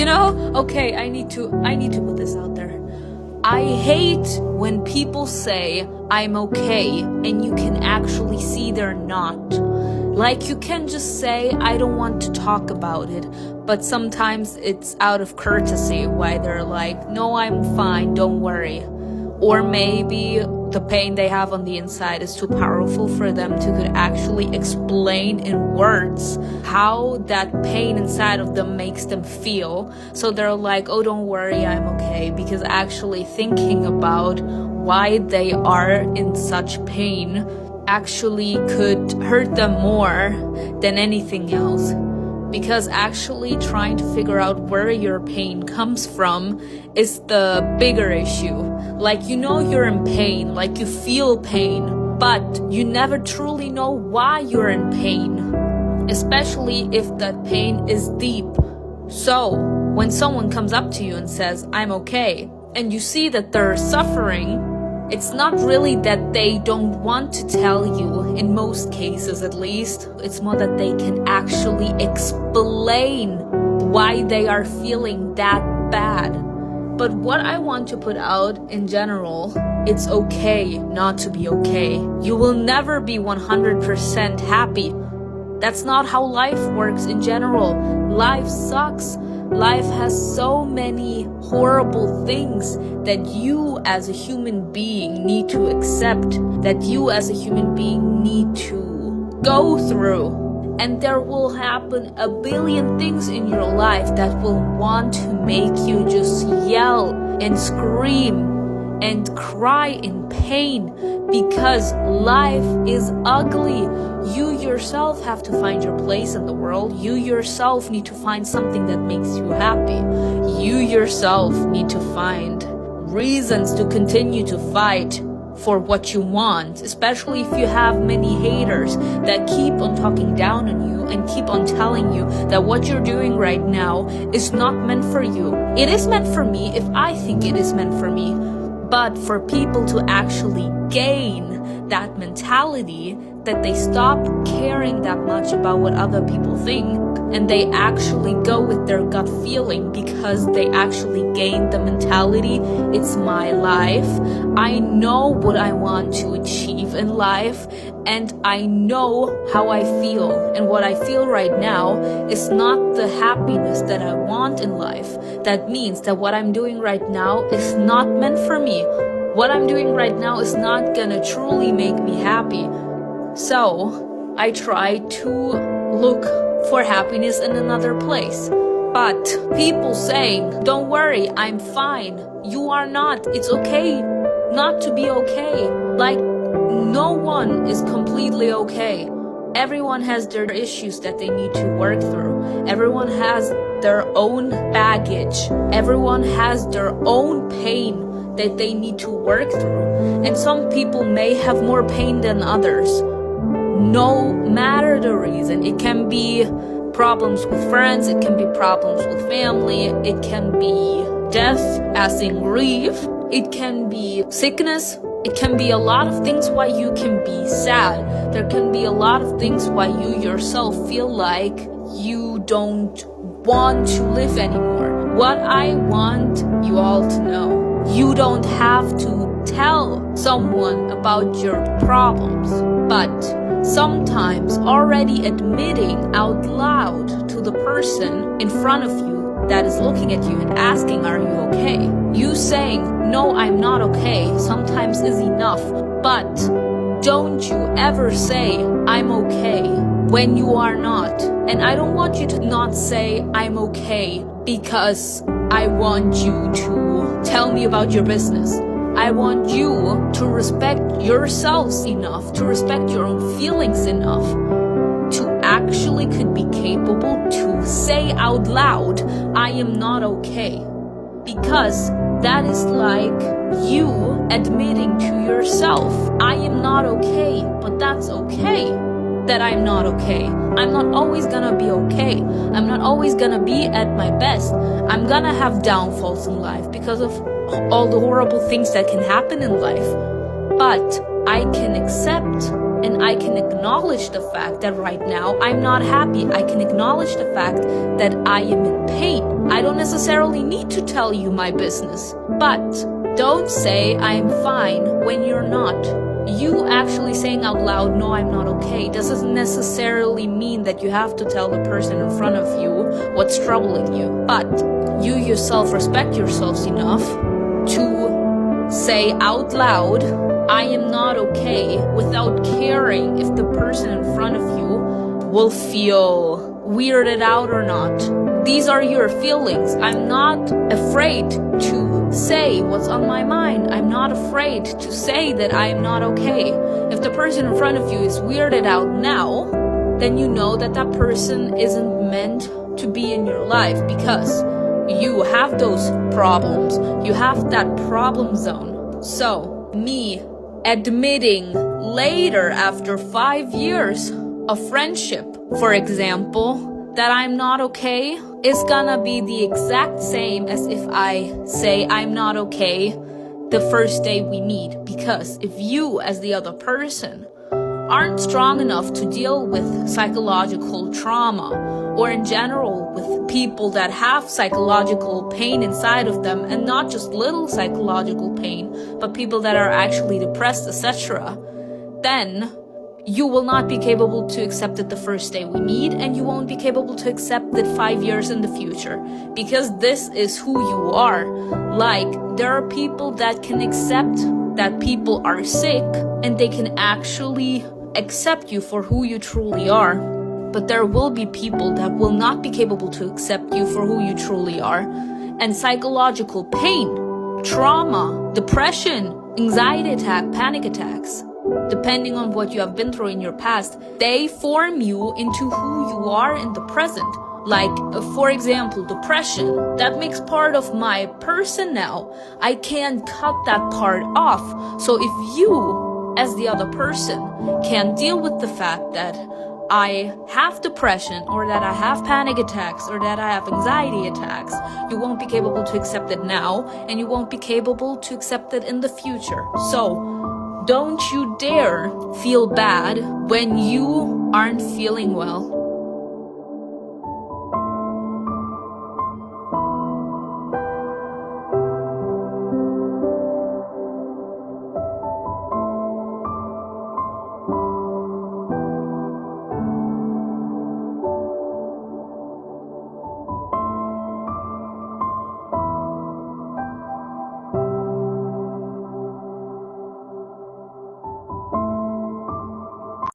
Okay, I need to put this out there. I hate when people say I'm okay and you can actually see they're not. Like, you can just say I don't want to talk about it, but sometimes it's out of courtesy why they're like, no, I'm fine, don't worry. Or maybe the pain they have on the inside is too powerful for them to could actually explain in words how that pain inside of them makes them feel. So they're like, oh, don't worry, I'm okay. Because actually thinking about why they are in such pain actually could hurt them more than anything else. Because actually trying to figure out where your pain comes from is the bigger issue. Like, you're in pain, like you feel pain, but you never truly know why you're in pain, especially if that pain is deep. So when someone comes up to you and says, I'm okay, and you see that they're suffering, it's not really that they don't want to tell you, in most cases at least. It's more that they can actually explain why they are feeling that bad. But what I want to put out in general, it's okay not to be okay. You will never be 100% happy. That's not how life works in general. Life sucks. Life has so many horrible things that you as a human being need to accept, that you as a human being need to go through. And there will happen a billion things in your life that will want to make you just yell and scream and cry in pain, because life is ugly. You yourself have to find your place in the world. You yourself need to find something that makes you happy. You yourself need to find reasons to continue to fight for what you want, especially if you have many haters that keep on talking down on you and keep on telling you that what you're doing right now is not meant for you. It is meant for me if I think it is meant for me. But for people to actually gain that mentality, that they stop caring that much about what other people think, and they actually go with their gut feeling because they actually gain the mentality, it's my life, I know what I want to achieve in life, and I know how I feel, and what I feel right now is not the happiness that I want in life. That means that what I'm doing right now is not meant for me. What I'm doing right now is not gonna truly make me happy. So I try to look for happiness in another place. But people saying, don't worry, I'm fine. You are not. It's okay not to be okay. Like, no one is completely okay. Everyone has their issues that they need to work through. Everyone has their own baggage. Everyone has their own pain that they need to work through. And some people may have more pain than others. No matter the reason. It can be problems with friends, it can be problems with family, it can be death, as in grief, it can be sickness, it can be a lot of things why you can be sad. There can be a lot of things why you yourself feel like you don't want to live anymore. What I want you all to know, you don't have to tell someone about your problems, but sometimes already admitting out loud to the person in front of you that is looking at you and asking, are you okay? You saying, no, I'm not okay, sometimes is enough. But don't you ever say, I'm okay, when you are not. And I don't want you to not say, I'm okay, because I want you to tell me about your business. I want you to respect yourselves enough, to respect your own feelings enough, to actually could be capable to say out loud, I am not okay. Because that is like you admitting to yourself, I am not okay, but that's okay that I'm not okay. I'm not always gonna be okay. I'm not always gonna be at my best. I'm gonna have downfalls in life because of all the horrible things that can happen in life. But I can accept and I can acknowledge the fact that right now I'm not happy. I can acknowledge the fact that I am in pain. I don't necessarily need to tell you my business. But don't say I'm fine when you're not. You actually saying out loud, no, I'm not okay, doesn't necessarily mean that you have to tell the person in front of you what's troubling you. But you yourself respect yourselves enough to say out loud, I am not okay, without caring if the person in front of you will feel weirded out or not. These are your feelings. I'm not afraid to say what's on my mind. I'm not afraid to say that I am not okay. If the person in front of you is weirded out now, then you know that that person isn't meant to be in your life, because you have those problems. You have that problem zone. So, me admitting later, after 5 years of friendship, for example, that I'm not okay is gonna be the exact same as if I say I'm not okay the first day we meet. Because if you, as the other person, aren't strong enough to deal with psychological trauma, or in general with people that have psychological pain inside of them, and not just little psychological pain, but people that are actually depressed, etc., then you will not be capable to accept it the first day we meet, and you won't be capable to accept it 5 years in the future, because this is who you are. Like, there are people that can accept that people are sick, and they can actually accept you for who you truly are. But there will be people that will not be capable to accept you for who you truly are. And psychological pain, trauma, depression, anxiety attack, panic attacks, depending on what you have been through in your past, they form you into who you are in the present. Like, for example, depression, that makes part of my person now. I can't cut that part off. So if you, as the other person, can deal with the fact that I have depression, or that I have panic attacks, or that I have anxiety attacks, you won't be capable to accept it now, and you won't be capable to accept it in the future. So, don't you dare feel bad when you aren't feeling well.